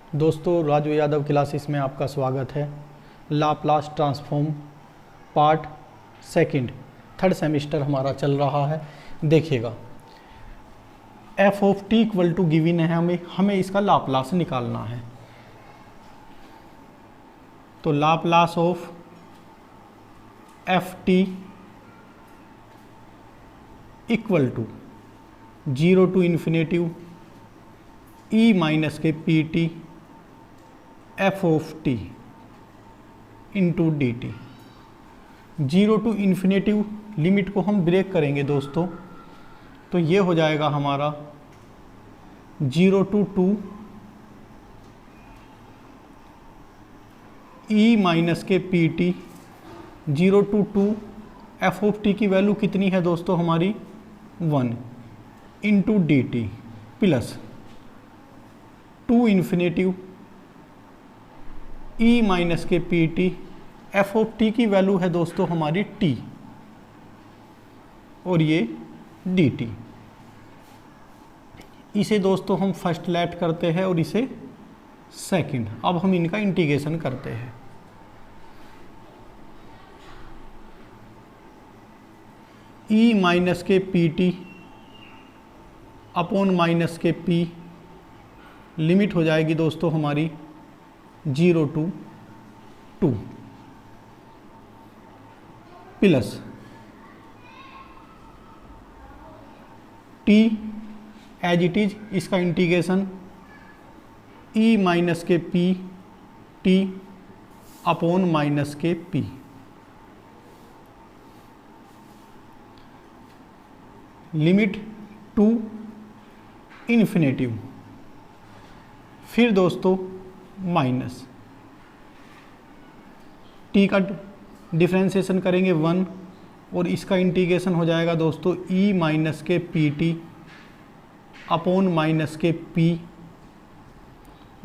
दोस्तों, राजू यादव क्लासेस में आपका स्वागत है। Laplace transform part second, third semester हमारा चल रहा है। देखिएगा, f of t equal to given है, हमें इसका लाप्लास निकालना है। तो Laplace of f t equal to 0 to infinitive e minus के p t f of t into d t. 0 to infinity limit को हम ब्रेक करेंगे दोस्तों, तो ये हो जाएगा हमारा 0 टू 2 ई माइनस के p t. 0 to 2 f of t की वैल्यू कितनी है दोस्तों हमारी 1 into d t plus 2 infinity e minus के p t. F of t की वैल्यू है दोस्तों हमारी टी और ये डी टी। इसे दोस्तों हम फर्स्ट लेट करते हैं और इसे सेकंड। अब हम इनका इंटीग्रेशन करते हैं। ई माइनस के पी टी अपॉन माइनस के पी, लिमिट हो जाएगी दोस्तों हमारी 0 to 2 plus t as it is, इसका इंटीग्रेशन ई माइनस के पी टी अपॉन माइनस के पी। लिमिट टू इन्फिनेटिव, फिर दोस्तों माइनस टी का डिफ्रेंसिएशन करेंगे 1 और इसका इंटीग्रेशन हो जाएगा दोस्तों ई माइनस के पी टी अपॉन माइनस के पी,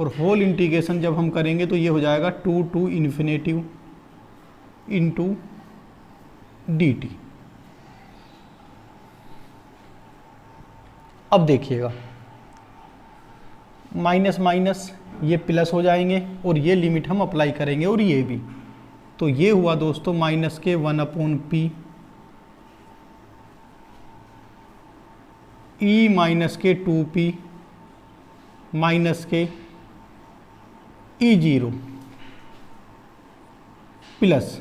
और होल इंटीग्रेशन जब हम करेंगे तो ये हो जाएगा 2 to infinitive into d t. अब देखिएगा, माइनस माइनस ये प्लस हो जाएंगे और ये लिमिट हम अप्लाई करेंगे और ये भी। तो ये हुआ दोस्तों माइनस के 1 अपॉन पी ई माइनस के 2 पी माइनस के ई 0 प्लस।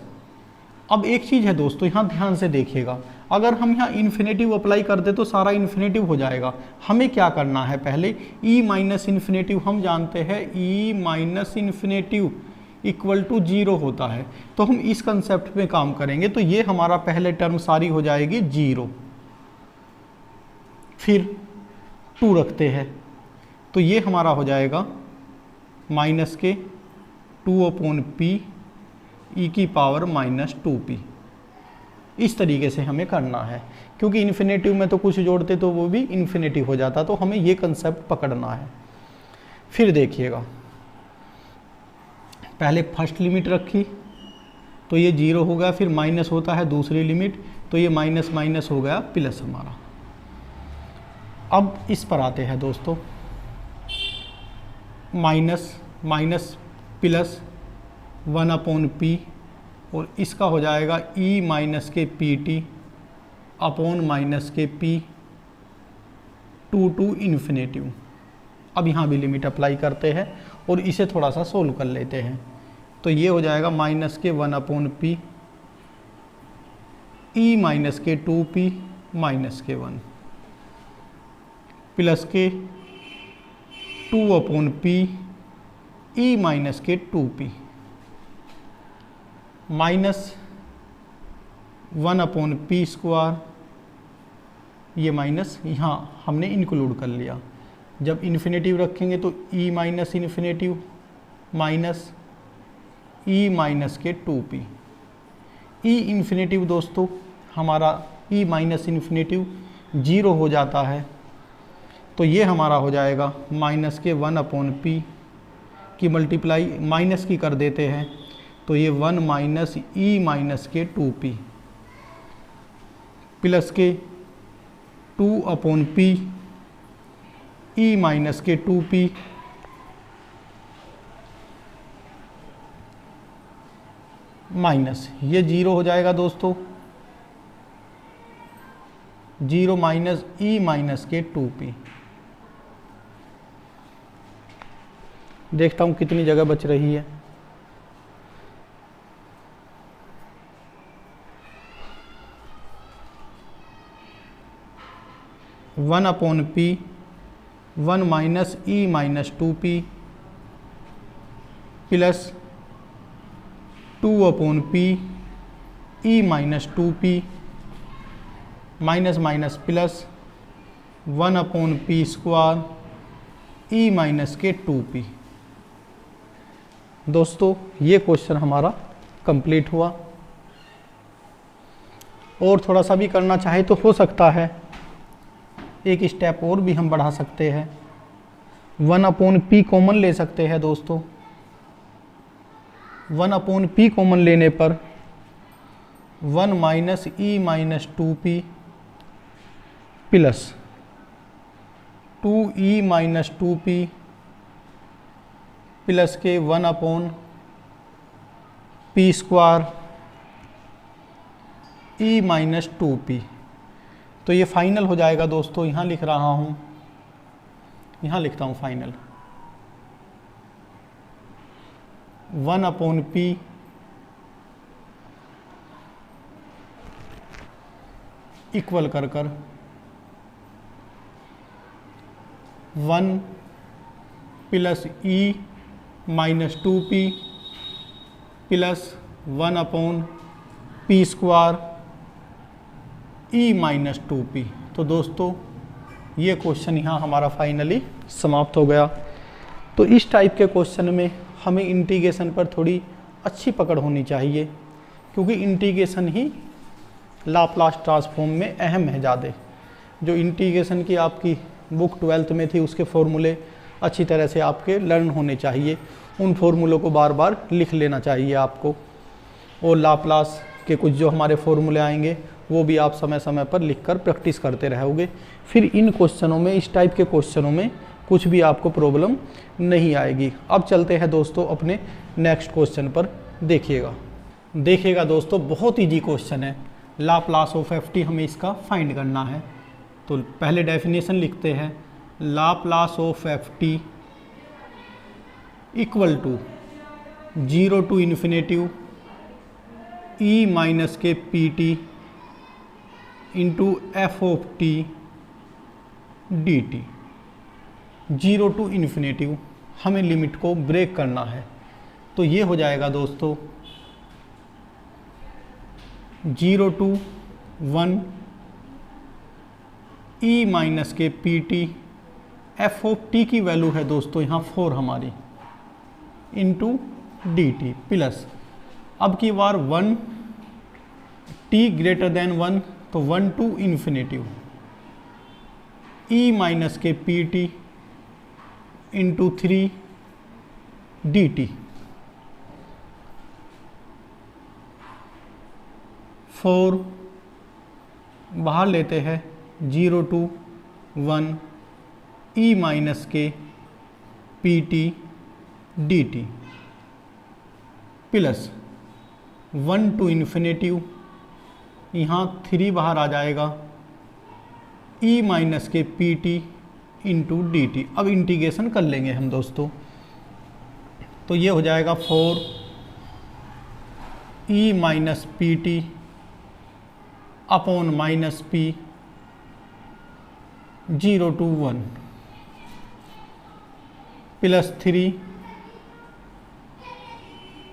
अब एक चीज़ है दोस्तों, यहाँ ध्यान से देखिएगा, अगर हम यहाँ इन्फिनेटिव अप्लाई कर दे तो सारा इन्फिनेटिव हो जाएगा। हमें क्या करना है, पहले ई माइनस इन्फिनेटिव हम जानते हैं e minus infinitive equal to 0 होता है, तो हम इस कंसेप्ट में काम करेंगे। तो ये हमारा पहले टर्म सारी हो जाएगी 0, फिर 2 रखते हैं तो ये हमारा हो जाएगा माइनस के 2 अपॉन पी ई की पावर माइनस 2p। इस तरीके से हमें करना है, क्योंकि इन्फिनेटिव में तो कुछ जोड़ते तो वो भी इन्फिनेटिव हो जाता, तो हमें ये कंसेप्ट पकड़ना है। फिर देखिएगा, पहले फर्स्ट लिमिट रखी तो ये 0 हो गया, फिर माइनस होता है दूसरी लिमिट तो ये माइनस माइनस हो गया प्लस हमारा। अब इस पर आते हैं दोस्तों, minus minus plus 1 upon P, और इसका हो जाएगा ई माइनस के पी टी अपॉन माइनस के पी 2 टू इन्फिनेटिव। अब यहाँ भी लिमिट अप्लाई करते हैं और इसे थोड़ा सा सोल्व कर लेते हैं। तो ये हो जाएगा माइनस के 1 अपॉन पी ई माइनस के 2p माइनस के 1 प्लस के 2 अपॉन पी ई माइनस के 2p minus 1 upon p square. ये माइनस यहाँ हमने इंक्लूड कर लिया। जब इन्फिनेटिव रखेंगे तो ई minus infinitive minus e minus के 2p। ई इन्फिनेटिव दोस्तों हमारा ई माइनस इन्फिनेटिव 0 हो जाता है, तो ये हमारा हो जाएगा माइनस के 1 अपॉन पी की मल्टीप्लाई माइनस की कर देते हैं, तो ये 1 माइनस ई माइनस के 2p प्लस के 2 अपॉन पी ई माइनस के 2p माइनस ये 0 हो जाएगा दोस्तों, 0 माइनस ई माइनस के 2p। देखता हूँ कितनी जगह बच रही है। One upon p 1 minus e minus 2p plus 2 upon p e minus 2p minus minus plus 1 upon p square e minus के 2p। दोस्तों ये क्वेश्चन हमारा कंप्लीट हुआ। और थोड़ा सा भी करना चाहे तो हो सकता है, एक स्टेप और भी हम बढ़ा सकते हैं। 1 अपॉन पी कॉमन ले सकते हैं दोस्तों। 1 अपॉन पी कॉमन लेने पर 1 minus e minus 2p plus 2e minus 2p plus के 1 upon p square e minus 2p। तो ये फाइनल हो जाएगा दोस्तों। यहाँ लिख रहा हूँ, यहाँ लिखता हूँ फाइनल 1 अपॉन पी इक्वल कर 1 plus e minus 2p plus 1 upon p square e minus 2p। तो दोस्तों ये क्वेश्चन यहाँ हमारा फाइनली समाप्त हो गया। तो इस टाइप के क्वेश्चन में हमें इंटीग्रेशन पर थोड़ी अच्छी पकड़ होनी चाहिए, क्योंकि इंटीग्रेशन ही लाप्लास ट्रांसफॉर्म में अहम है ज़्यादा। जो इंटीग्रेशन की आपकी बुक 12th में थी उसके फॉर्मूले अच्छी तरह से आपके लर्न होने चाहिए। उन फॉर्मूलों को बार बार लिख लेना चाहिए आपको, और लाप्लास के कुछ जो हमारे फॉर्मूले आएंगे वो भी आप समय समय पर लिखकर प्रैक्टिस करते रहोगे। फिर इन क्वेश्चनों में, इस टाइप के क्वेश्चनों में कुछ भी आपको प्रॉब्लम नहीं आएगी। अब चलते हैं दोस्तों अपने नेक्स्ट क्वेश्चन पर। देखिएगा दोस्तों, बहुत ईजी क्वेश्चन है। लाप्लास ऑफ ft हमें इसका फाइंड करना है। तो पहले डेफिनेशन लिखते हैं। Laplace of ft equal to 0 to infinitive e minus के p t into f of t d t. 0 to infinity हमें लिमिट को ब्रेक करना है। तो ये हो जाएगा दोस्तों 0 टू 1 ई माइनस के p t, f of t की वैल्यू है दोस्तों यहाँ 4 हमारी, इंटू डी टी प्लस, अब की बार 1 टी ग्रेटर देन 1, तो 1 टू इन्फिनेटिव ई माइनस के p t into 3 d t. 4 बाहर लेते हैं, 0 टू 1 ई माइनस के p t d t plus 1 to infinitive, यहाँ 3 बाहर आ जाएगा, ई माइनस के p t into d t. अब इंटीग्रेशन कर लेंगे हम दोस्तों। तो ये हो जाएगा 4 e minus p t upon minus p 0 to 1 plus 3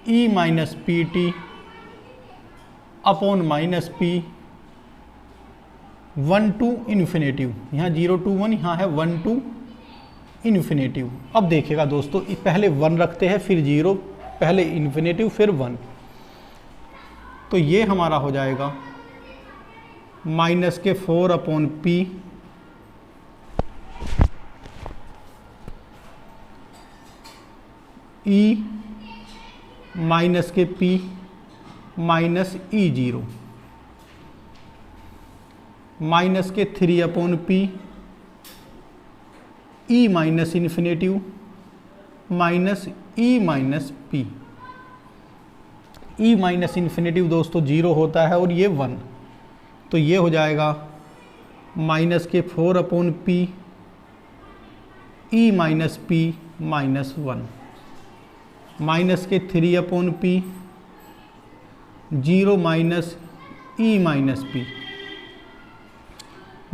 E minus p t upon minus p 1 to infinitive, यहाँ 0 टू 1, यहाँ है 1 टू इन्फिनेटिव। अब देखिएगा दोस्तों, पहले 1 रखते हैं, फिर 0, पहले इन्फिनेटिव फिर 1। तो ये हमारा हो जाएगा minus k 4 upon p e minus के p minus e 0 minus k 3 upon p e minus infinitive minus e minus p. E minus infinitive दोस्तों 0 होता है और ये 1, तो ये हो जाएगा माइनस के 4/p ई माइनस पी माइनस 1, माइनस के 3/p 0 minus e minus p,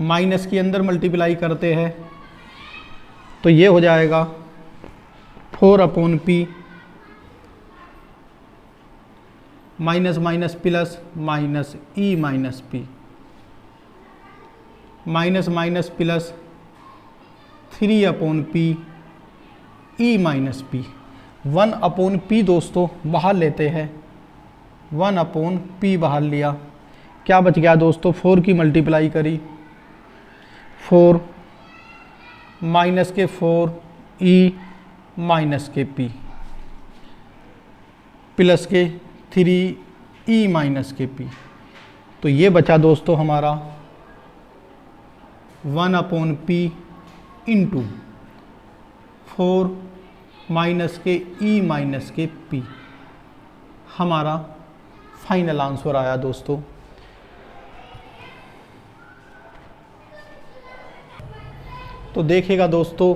minus के अंदर मल्टीप्लाई करते हैं तो ये हो जाएगा 4/p minus minus plus minus e minus p, minus minus plus 3/p e minus p. 1/p दोस्तों बाहर लेते हैं, 1/p बाहर लिया, क्या बच गया दोस्तों, 4 की मल्टीप्लाई करी, 4 माइनस के 4 ई माइनस के पी प्लस के 3 ई माइनस के पी, तो ये बचा दोस्तों हमारा 1/p इंटू 4 माइनस के ई माइनस के पी, हमारा फाइनल आंसर आया दोस्तों। तो देखिएगा दोस्तों,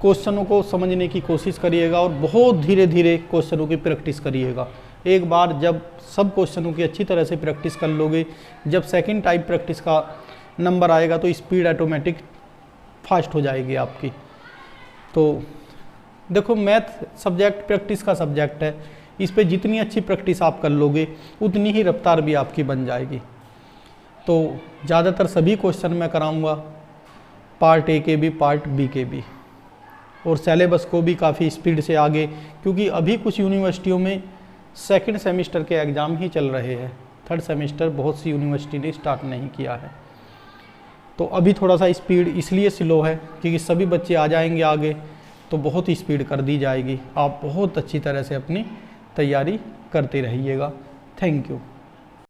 क्वेश्चनों को समझने की कोशिश करिएगा और बहुत धीरे धीरे क्वेश्चनों की प्रैक्टिस करिएगा। एक बार जब सब क्वेश्चनों की अच्छी तरह से प्रैक्टिस कर लोगे, जब सेकंड टाइप प्रैक्टिस का नंबर आएगा तो स्पीड ऑटोमेटिक फास्ट हो जाएगी आपकी। तो देखो, मैथ सब्जेक्ट प्रैक्टिस का सब्जेक्ट है, इस पे जितनी अच्छी प्रैक्टिस आप कर लोगे उतनी ही रफ्तार भी आपकी बन जाएगी। तो ज़्यादातर सभी क्वेश्चन मैं कराऊंगा, पार्ट ए के भी पार्ट बी के भी, और सिलेबस को भी काफ़ी स्पीड से आगे, क्योंकि अभी कुछ यूनिवर्सिटियों में सेकंड सेमेस्टर के एग्ज़ाम ही चल रहे हैं, थर्ड सेमेस्टर बहुत सी यूनिवर्सिटी ने स्टार्ट नहीं किया है। तो अभी थोड़ा सा स्पीड इसलिए स्लो है क्योंकि सभी बच्चे आ जाएंगे आगे, तो बहुत ही स्पीड कर दी जाएगी। आप बहुत अच्छी तरह से अपनी तैयारी करते रहिएगा। Thank you.